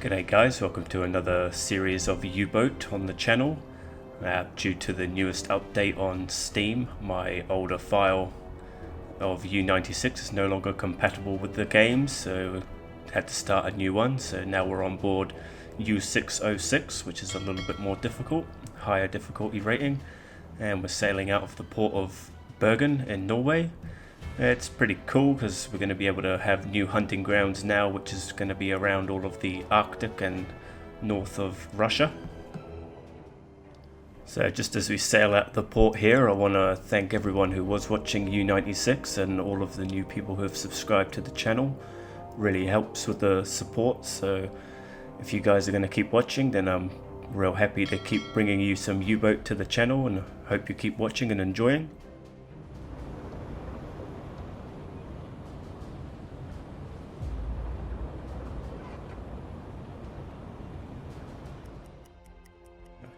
G'day guys, welcome to another series of UBOAT on the channel. Due to the newest update on Steam, my older file of U96 is no longer compatible with the game, so had to start a new one. So now we're on board U606, which is a little bit more difficult, higher difficulty rating, and we're sailing out of the port of Bergen in Norway. It's pretty cool because we're going to be able to have new hunting grounds now, which is going to be around all of the Arctic and north of Russia. So just as we sail out the port here, I want to thank everyone who was watching U96 and all of the new people who have subscribed to the channel. Really helps with the support, so if you guys are going to keep watching, then I'm real happy to keep bringing you some U-boat to the channel, and hope you keep watching and enjoying.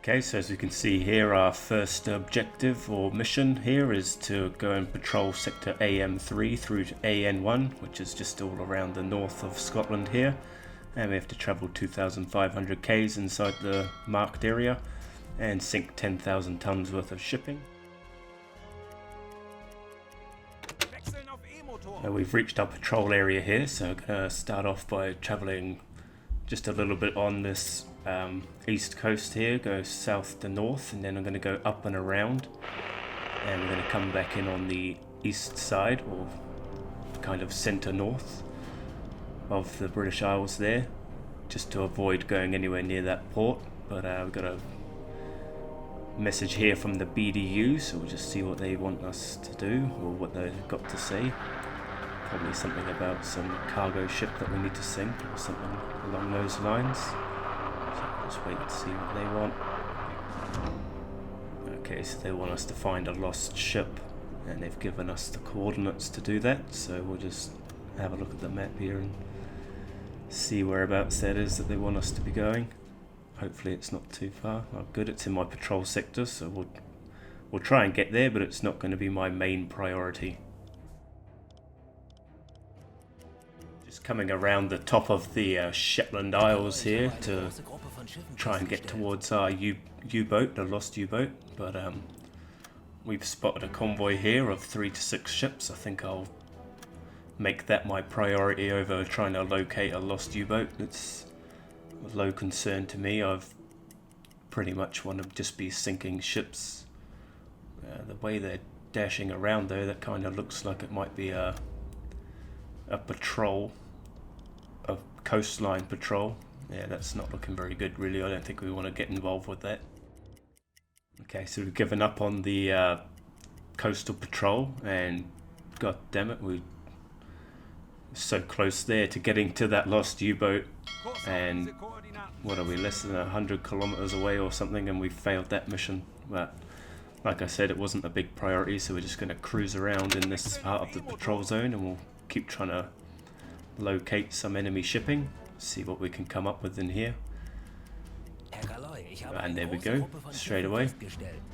Okay, so as you can see here, our first objective or mission here is to go and patrol sector AM3 through to AN1, which is just all around the north of Scotland here, and we have to travel 2,500 k's inside the marked area and sink 10,000 tons worth of shipping. We've reached our patrol area here, so I'm going to start off by traveling just a little bit on this east coast here, go south to north, and then I'm going to go up and around, and we're going to come back in on the east side, or kind of centre north of the British Isles there, just to avoid going anywhere near that port. But we've got a message here from the BDU, so we'll just see what they want us to do, or what they've got to say. Probably something about some cargo ship that we need to sink, or something along those lines. Just wait and see what they want. Okay, so they want us to find a lost ship, and they've given us the coordinates to do that, so we'll just have a look at the map here and see whereabouts that is that they want us to be going. Hopefully it's not too far. Oh good, it's in my patrol sector, so we'll try and get there, but it's not going to be my main priority. Just coming around the top of the Shetland Isles here to try and get towards our U-boat, the lost U-boat, but we've spotted a convoy here of 3 to 6 ships. I think I'll make that my priority over trying to locate a lost U-boat. It's of low concern to me. I've pretty much want to just be sinking ships. The way they're dashing around though, that kind of looks like it might be a patrol, a coastline patrol. Yeah, that's not looking very good really. I don't think we want to get involved with that. Okay, so we've given up on the coastal patrol, and god damn it, we're so close there to getting to that lost U-boat, and what are we, less than 100 kilometers away or something, and we failed that mission. But like I said, it wasn't a big priority, so we're just going to cruise around in this part of the patrol zone, and we'll keep trying to locate some enemy shipping, see what we can come up with in here. And there we go, straight away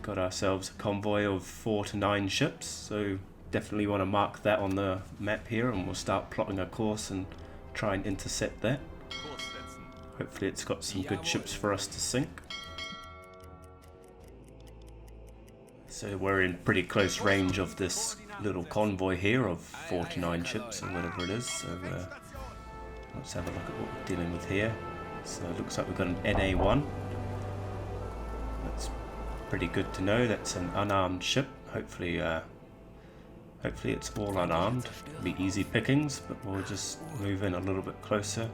got ourselves a convoy of 4 to 9 ships, so definitely want to mark that on the map here, and we'll start plotting a course and try and intercept that. Hopefully it's got some good ships for us to sink. So we're in pretty close range of this little convoy here of 4 to 9 ships, or whatever it is. So let's have a look at what we're dealing with here. So it looks like we've got an NA1. That's pretty good to know. That's an unarmed ship. Hopefully it's all unarmed. It'll be easy pickings, but we'll just move in a little bit closer.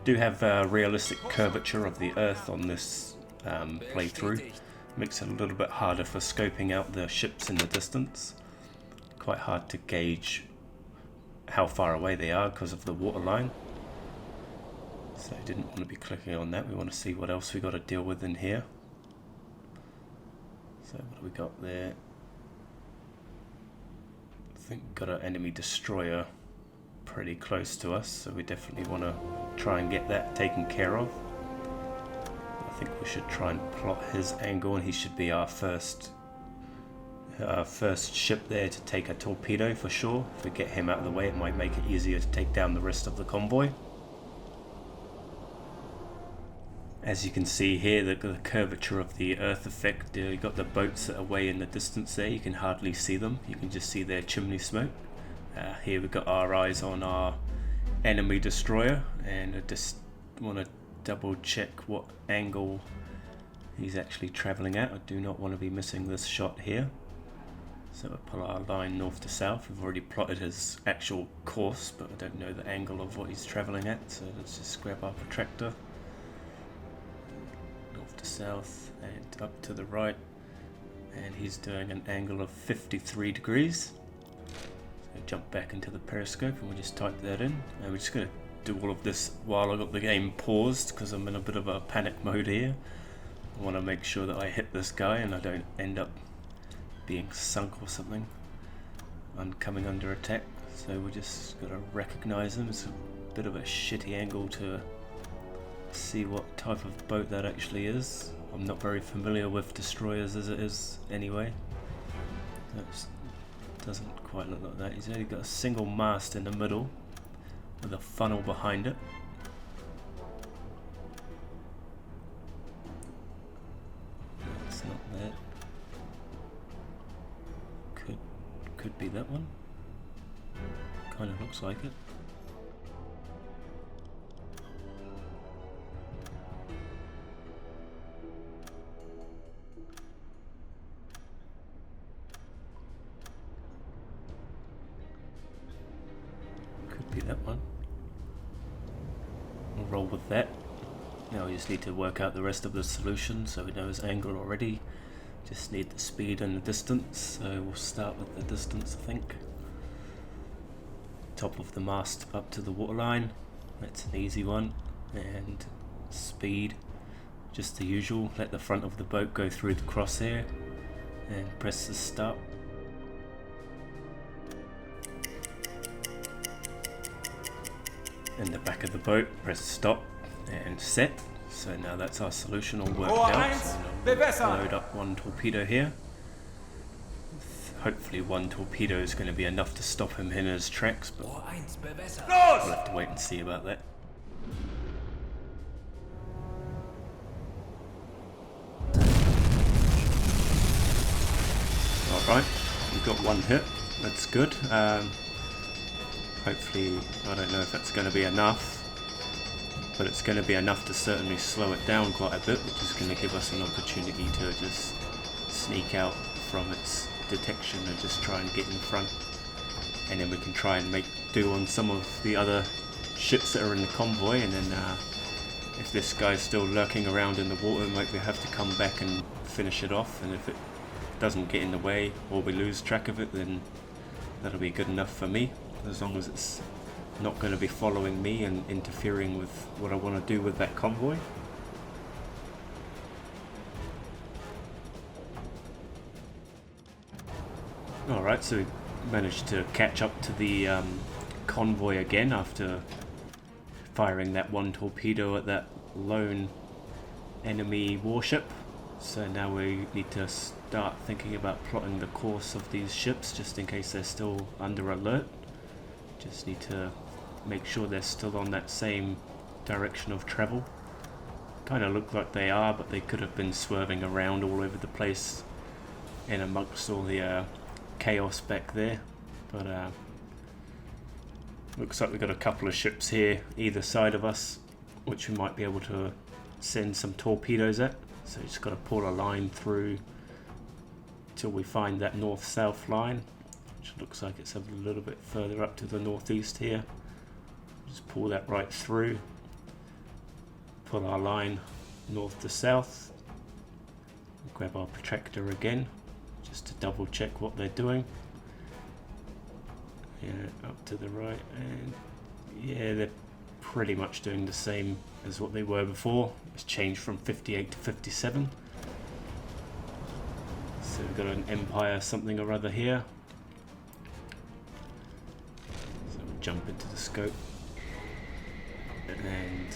Do have a realistic curvature of the Earth on this playthrough. Makes it a little bit harder for scoping out the ships in the distance. Quite hard to gauge how far away they are because of the waterline. So I didn't want to be clicking on that. We want to see what else we got to deal with in here. So what do we got there? I think we've got an enemy destroyer pretty close to us, so we definitely want to try and get that taken care of. I think we should try and plot his angle, and he should be our first ship there to take a torpedo for sure. If we get him out of the way, it might make it easier to take down the rest of the convoy. As you can see here, the curvature of the earth effect, you've got the boats that are way in the distance there. You can hardly see them, you can just see their chimney smoke. Here we've got our eyes on our enemy destroyer, and I just want to double check what angle he's actually travelling at. I do not want to be missing this shot here. So we'll pull our line north to south. We've already plotted his actual course, but I don't know the angle of what he's travelling at, so let's just grab our protractor. North to south and up to the right, and he's doing an angle of 53 degrees. So jump back into the periscope and we'll just type that in, and we're just going to do all of this while I've got the game paused because I'm in a bit of a panic mode here. I want to make sure that I hit this guy and I don't end up being sunk or something. I'm coming under attack, so we just got to recognize him. It's a bit of a shitty angle to see what type of boat that actually is. I'm not very familiar with destroyers as it is anyway. That doesn't quite look like that. He's only got a single mast in the middle with a funnel behind it. That's not that. Could be that one. Kind of looks like it. Could be that one. We'll roll with that. Now we just need to work out the rest of the solution, so we know his angle already. Just need the speed and the distance, so we'll start with the distance, I think. Top of the mast up to the waterline, that's an easy one. And speed, just the usual. Let the front of the boat go through the crosshair and press the start. In the back of the boat, press stop and set. So now that's our solution all worked out. So load up one torpedo here. Hopefully one torpedo is going to be enough to stop him in his tracks, but we'll have to wait and see about that. Alright, we've got one hit, that's good. Hopefully, I don't know if that's going to be enough, but it's going to be enough to certainly slow it down quite a bit, which is going to give us an opportunity to just sneak out from its detection and just try and get in front, and then we can try and make do on some of the other ships that are in the convoy, and then if this guy's still lurking around in the water, maybe we have to come back and finish it off, and if it doesn't get in the way or we lose track of it, then that'll be good enough for me, as long as it's not going to be following me and interfering with what I want to do with that convoy. Alright, so we managed to catch up to the convoy again after firing that one torpedo at that lone enemy warship. So now we need to start thinking about plotting the course of these ships just in case they're still under alert. Just need to make sure they're still on that same direction of travel. Kind of look like they are, but they could have been swerving around all over the place in amongst all the chaos back there. But looks like we've got a couple of ships here either side of us, which we might be able to send some torpedoes at. So just got to pull a line through till we find that north-south line, which looks like it's a little bit further up to the northeast here. Just pull that right through, pull our line north to south, grab our protractor again just to double check what they're doing. Yeah, up to the right, and yeah, they're pretty much doing the same as what they were before. It's changed from 58 to 57. So we've got an Empire something or other here. So we'll jump into the scope. And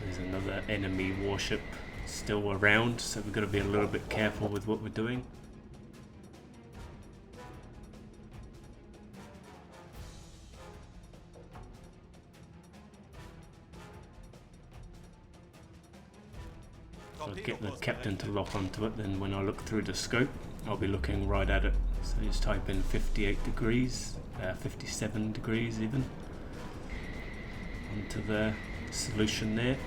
there's another enemy warship still around, so we've got to be a little bit careful with what we're doing. I get the captain to lock onto it, then when I look through the scope, I'll be looking right at it. So just type in 58 degrees, 57 degrees even, onto the solution there.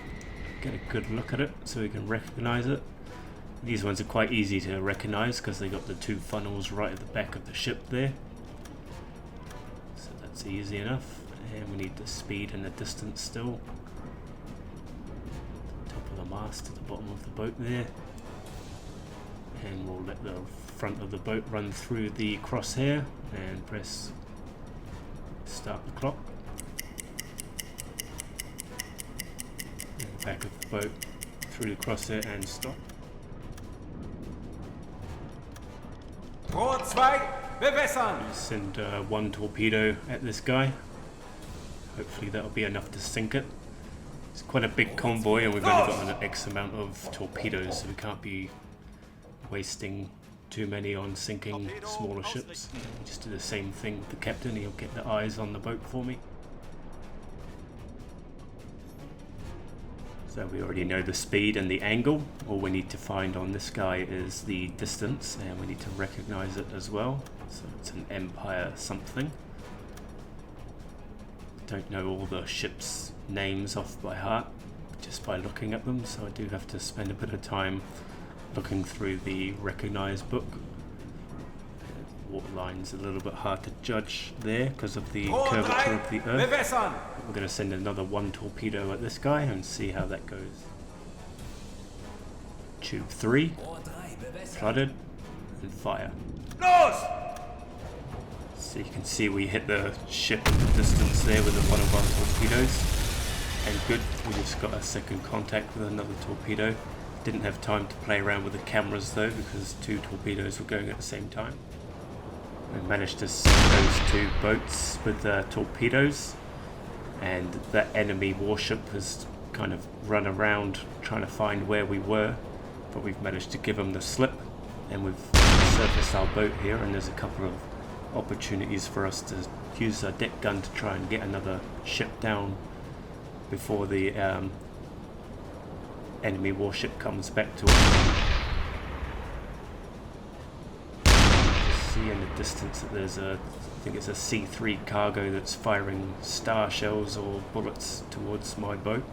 Get a good look at it so we can recognize it. These ones are quite easy to recognize because they got the two funnels right at the back of the ship there. So that's easy enough. And we need the speed and the distance still. Top of the mast to the bottom of the boat there. And we'll let the front of the boat run through the crosshair and press start the clock. And the back of the boat through the crosshair and stop. Send one torpedo at this guy. Hopefully that'll be enough to sink it. It's quite a big convoy and we've only got an X amount of torpedoes, so we can't be wasting too many on sinking smaller ships. Just do the same thing with the captain, he'll get the eyes on the boat for me. So we already know the speed and the angle. All we need to find on this guy is the distance, and we need to recognize it as well. So it's an Empire something. Don't know all the ships' names off by heart just by looking at them, so I do have to spend a bit of time looking through the recognize book. Water line's a little bit hard to judge there because of the curvature of the earth. We're going to send another one torpedo at this guy and see how that goes. Tube 3, flooded, and fire. So you can see we hit the ship in the distance there with one of our torpedoes. And good, we just got a second contact with another torpedo. Didn't have time to play around with the cameras though because two torpedoes were going at the same time. We managed to sink those two boats with torpedoes, and that enemy warship has kind of run around trying to find where we were, but we've managed to give them the slip and we've surfaced our boat here, and there's a couple of opportunities for us to use our deck gun to try and get another ship down before the enemy warship comes back to us. See in the distance that there's I think it's a C3 cargo that's firing star shells or bullets towards my boat.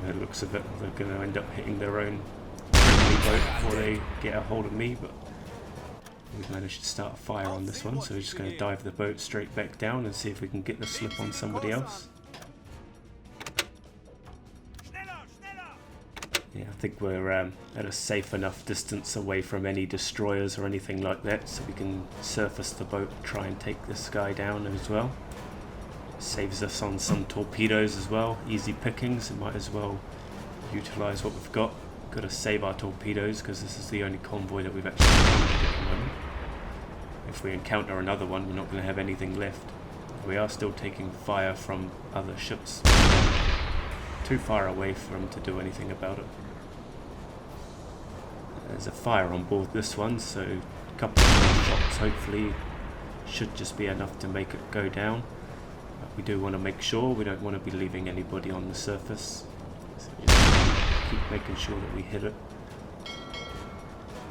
By the looks of it, they're going to end up hitting their own friendly boat before they get a hold of me, but we've managed to start a fire on this one, so we're just going to dive the boat straight back down and see if we can get the slip on somebody else. Yeah, I think we're at a safe enough distance away from any destroyers or anything like that, so we can surface the boat and try and take this guy down as well. Saves us on some torpedoes as well, easy pickings, and might as well utilize what we've got. Got to save our torpedoes because this is the only convoy that we've actually encountered at the moment. If we encounter another one, we're not going to have anything left. We are still taking fire from other ships. Too far away for them to do anything about it. There's a fire on board this one, so a couple of shots hopefully should just be enough to make it go down. But we do want to make sure, we don't want to be leaving anybody on the surface. So just keep making sure that we hit it.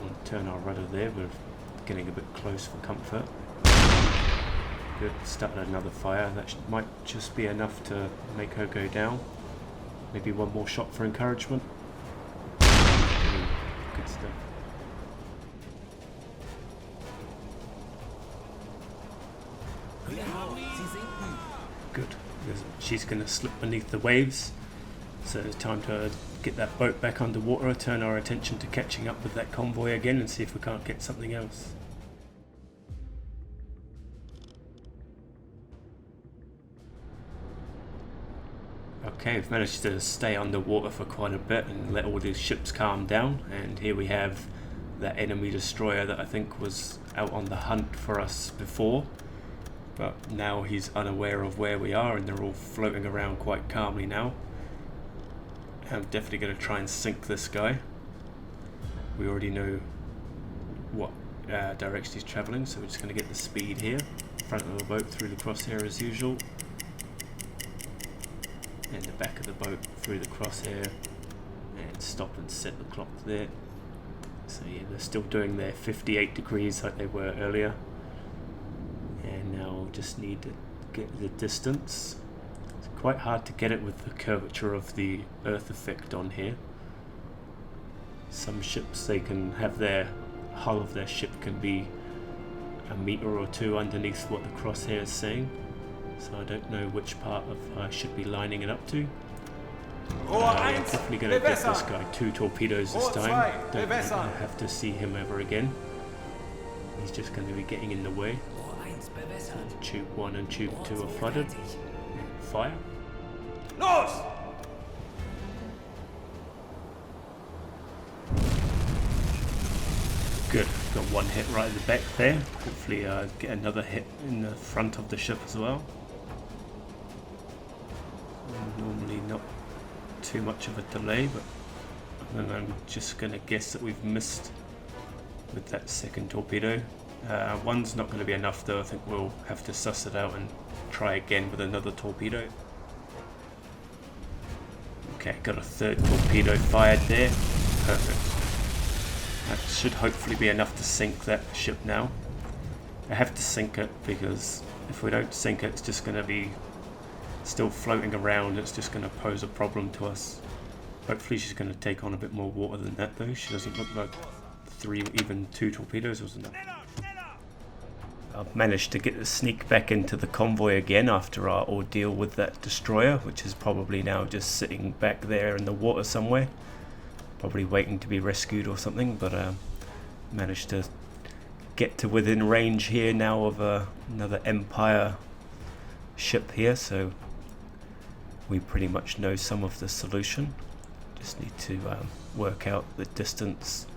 We'll turn our rudder there, we're getting a bit close for comfort. Good, started another fire, that might just be enough to make her go down. Maybe one more shot for encouragement. Good stuff. Good. She's going to slip beneath the waves, so it's time to get that boat back underwater, turn our attention to catching up with that convoy again and see if we can't get something else. Okay, we've managed to stay underwater for quite a bit and let all these ships calm down, and here we have that enemy destroyer that I think was out on the hunt for us before, but now he's unaware of where we are and they're all floating around quite calmly now. I'm definitely going to try and sink this guy. We already know what direction he's travelling, so we're just going to get the speed here, front of the boat through the crosshair as usual, and the back of the boat through the crosshair and stop and set the clock there. So yeah, they're still doing their 58 degrees like they were earlier. And now we'll just need to get the distance. It's quite hard to get it with the curvature of the earth effect on here. Some ships, they can have their hull of their ship can be a meter or two underneath what the crosshair is saying. So I don't know which part of I should be lining it up to. I'm definitely going to get this guy 2 torpedoes this time. Don't think I'll have to see him ever again. He's just going to be getting in the way. So tube 1 and tube 2 are flooded. Fire. Los! Good. Got one hit right at the back there. Hopefully get another hit in the front of the ship as well. Normally not too much of a delay, but I'm just going to guess that we've missed with that second torpedo. One's not going to be enough though. I think we'll have to suss it out and try again with another torpedo. Okay, got a third torpedo fired there. Perfect. That should hopefully be enough to sink that ship now. I have to sink it because if we don't sink it, it's just going to be still floating around. It's just going to pose a problem to us. Hopefully she's going to take on a bit more water than that though. She doesn't look like 3, even 2 torpedoes was enough. I've managed to get the sneak back into the convoy again after our ordeal with that destroyer, which is probably now just sitting back there in the water somewhere. Probably waiting to be rescued or something, but managed to get to within range here now of another Empire ship here, so we pretty much know some of the solution. Just need to work out the distance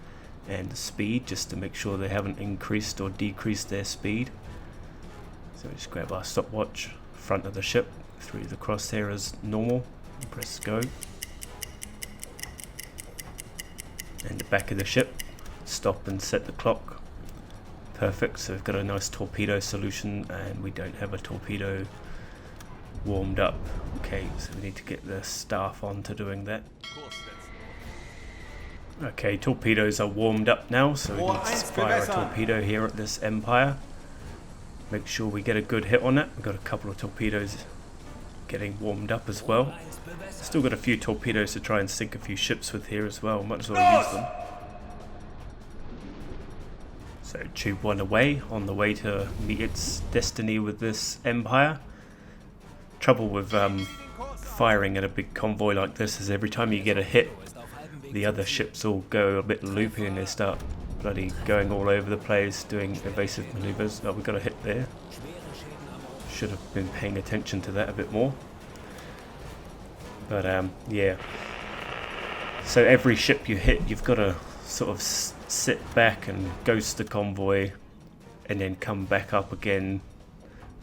and the speed just to make sure they haven't increased or decreased their speed. So we just grab our stopwatch, front of the ship, through the crosshair as normal, and press go. And the back of the ship, stop and set the clock. Perfect, so we've got a nice torpedo solution and we don't have a torpedo warmed up. Okay, so we need to get the staff on to doing that. Okay, torpedoes are warmed up now, so we need to fire a torpedo here at this Empire. Make sure we get a good hit on it. We've got a couple of torpedoes getting warmed up as well. Still got a few torpedoes to try and sink a few ships with here as well. Might as well use them. So tube 1 away, on the way to meet its destiny with this Empire. Trouble with firing at a big convoy like this is every time you get a hit, the other ships all go a bit loopy and they start bloody going all over the place doing evasive maneuvers. Oh, we got a hit there. Should have been paying attention to that a bit more. But yeah. So every ship you hit, you've got to sort of sit back and ghost the convoy and then come back up again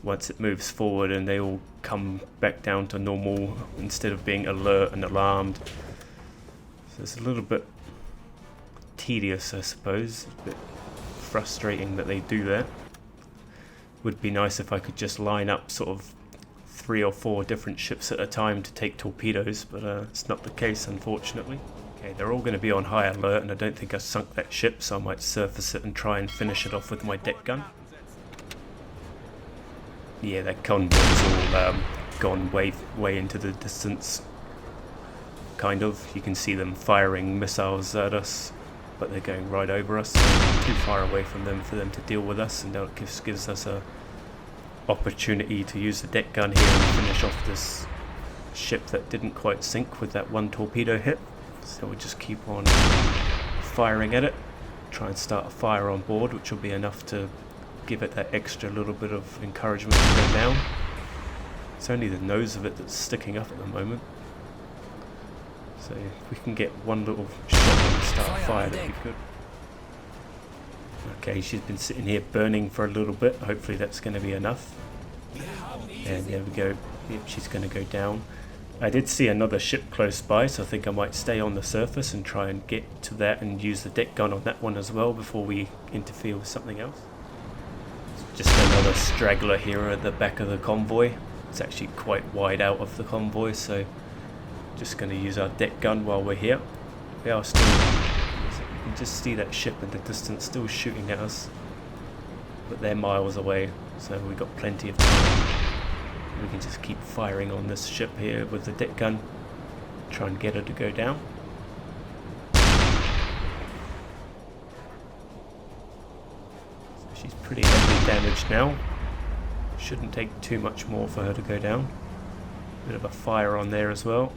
once it moves forward, and they all come back down to normal instead of being alert and alarmed. So it's a little bit tedious, I suppose, a bit frustrating that they do that. Would be nice if I could just line up sort of 3 or 4 different ships at a time to take torpedoes, but it's not the case, unfortunately. Okay, they're all going to be on high alert, and I don't think I sunk that ship, so I might surface it and try and finish it off with my deck gun. Yeah, that convoy's all gone way into the distance. Kind of. You can see them firing missiles at us, but they're going right over us. Too far away from them for them to deal with us, and that gives us a opportunity to use the deck gun here and finish off this ship that didn't quite sink with that 1 torpedo hit. So we'll just keep on firing at it, try and start a fire on board, which will be enough to give it that extra little bit of encouragement to go down. It's only the nose of it that's sticking up at the moment. So if we can get one little shot and start a fire, that'd be good. Okay, she's been sitting here burning for a little bit. Hopefully that's going to be enough. And there we go. Yep, she's going to go down. I did see another ship close by, so I think I might stay on the surface and try and get to that and use the deck gun on that one as well before we interfere with something else. Just another straggler here at the back of the convoy. It's actually quite wide out of the convoy, so just going to use our deck gun while we're here. they are still, you can just see that ship in the distance still shooting at us, but they're miles away, so we've got plenty of time. We can just keep firing on this ship here with the deck gun, try and get her to go down. So she's pretty heavily damaged now. Shouldn't take too much more for her to go down. Bit of a fire on there as well.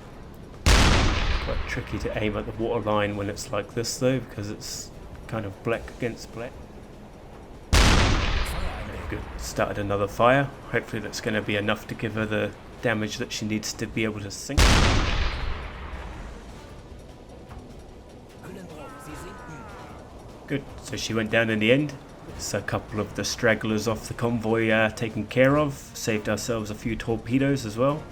Quite tricky to aim at the water line when it's like this though, because it's kind of black against black. Good. Started another fire. Hopefully that's going to be enough to give her the damage that she needs to be able to sink. Good. So she went down in the end. It's a couple of the stragglers off the convoy taken care of. Saved ourselves a few torpedoes as well.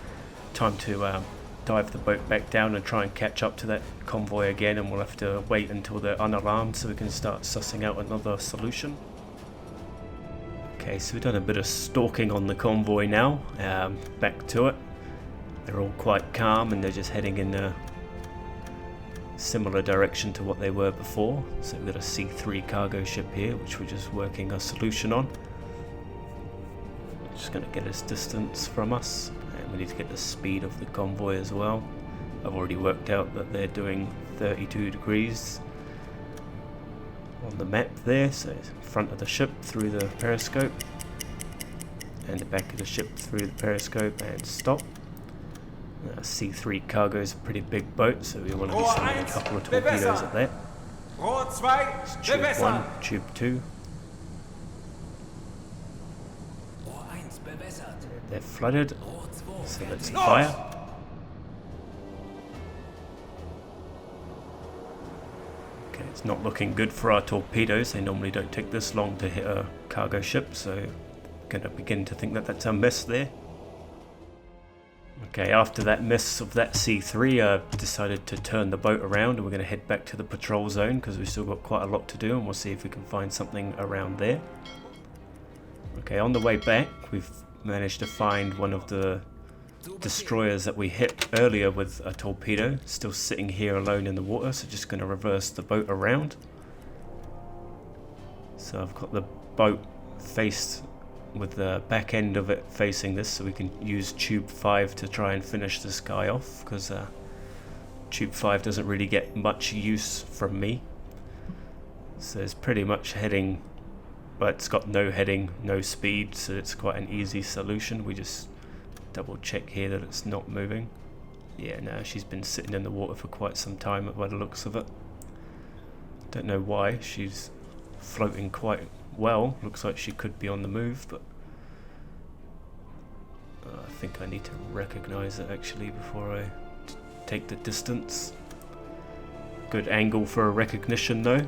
Time to dive the boat back down and try and catch up to that convoy again, and we'll have to wait until they're unalarmed so we can start sussing out another solution. Okay, so we've done a bit of stalking on the convoy now. Back to it. They're all quite calm and they're just heading in a similar direction to what they were before. So we've got a C3 cargo ship here, which we're just working a solution on. Just going to get its distance from us, and we need to get the speed of the convoy as well. I've already worked out that they're doing 32 degrees on the map there, so front of the ship through the periscope and the back of the ship through the periscope, and stop. C3 cargo is a pretty big boat, so we want to be sending a couple of torpedoes at that. It's tube 1, tube 2. They're flooded, so let's fire. Okay, it's not looking good for our torpedoes. They normally don't take this long to hit a cargo ship, so I'm going to begin to think that that's a miss there. Okay, after that miss of that C3, I decided to turn the boat around, and we're going to head back to the patrol zone because we've still got quite a lot to do, and we'll see if we can find something around there. Okay, on the way back, we've managed to find one of the destroyers that we hit earlier with a torpedo, still sitting here alone in the water, so just going to reverse the boat around. So I've got the boat faced with the back end of it facing this, so we can use tube 5 to try and finish this guy off, because tube 5 doesn't really get much use from me. So it's pretty much heading, but it's got no heading, no speed, so it's quite an easy solution. We just double check here that it's not moving. Yeah, no, she's been sitting in the water for quite some time by the looks of it. Don't know why. She's floating quite well. Looks like she could be on the move, but I think I need to recognize it actually before I take the distance. Good angle for a recognition though.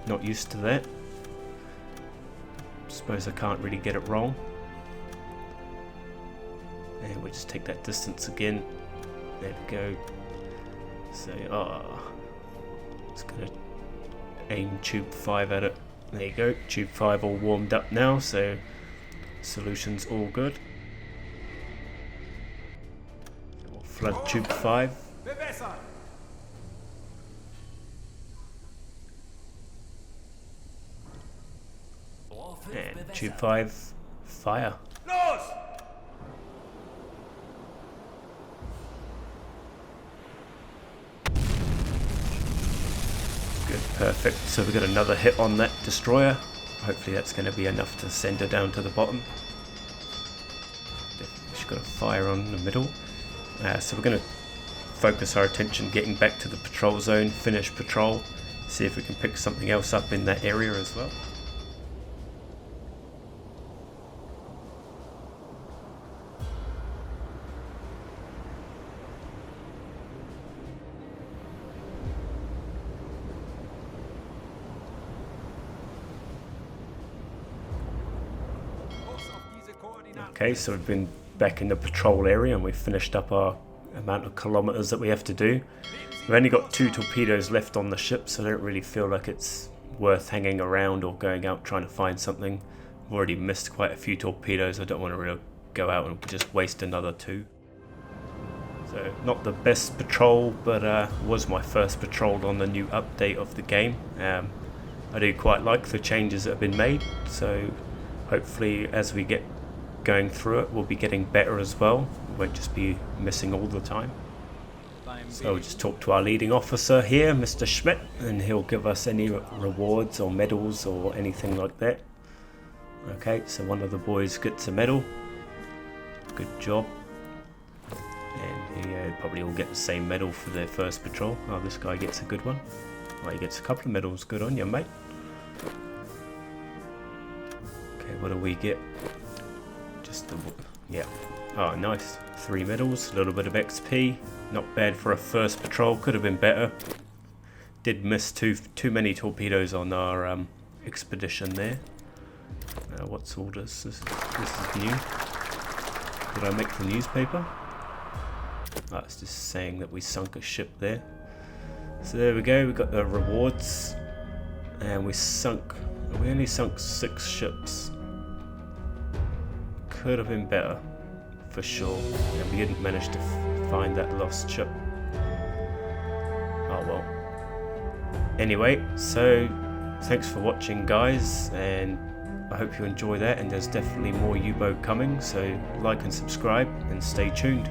Not used to that. Suppose I can't really get it wrong. And we'll just take that distance again. There we go. So, it's going to aim tube 5 at it. There you go, tube 5 all warmed up now, so solution's all good. We'll flood tube 5. And tube 5, fire. Good, perfect. So we got another hit on that destroyer. Hopefully that's going to be enough to send her down to the bottom. She's got a fire on the middle. So we're going to focus our attention getting back to the patrol zone, finish patrol, see if we can pick something else up in that area as well. Okay, so we've been back in the patrol area and we've finished up our amount of kilometers that we have to do. We've only got 2 torpedoes left on the ship, so I don't really feel like it's worth hanging around or going out trying to find something. I've already missed quite a few torpedoes. I don't want to really go out and just waste another 2. So not the best patrol, but was my first patrol on the new update of the game. I do quite like the changes that have been made, so hopefully as we get going through it we'll be getting better as well. We won't just be missing all the time. So we'll just talk to our leading officer here, Mr. Schmidt, and he'll give us any rewards or medals or anything like that. Okay, so one of the boys gets a medal. Good job. And he probably all get the same medal for their first patrol. Oh, this guy gets a good one. Oh, he gets a couple of medals. Good on you, mate. Okay, what do we get? Just the... yeah. Oh, nice. 3 medals, a little bit of XP. Not bad for a first patrol. Could have been better. Did miss too many torpedoes on our expedition there. What's all this? This is new. Did I make the newspaper? Oh, it's just saying that we sunk a ship there. So there we go. We got the rewards, and we only sunk 6 ships. Could have been better, for sure. And we didn't manage to find that lost ship. Oh well. Anyway, so thanks for watching, guys, and I hope you enjoy that. And there's definitely more U-boat coming, so like and subscribe and stay tuned.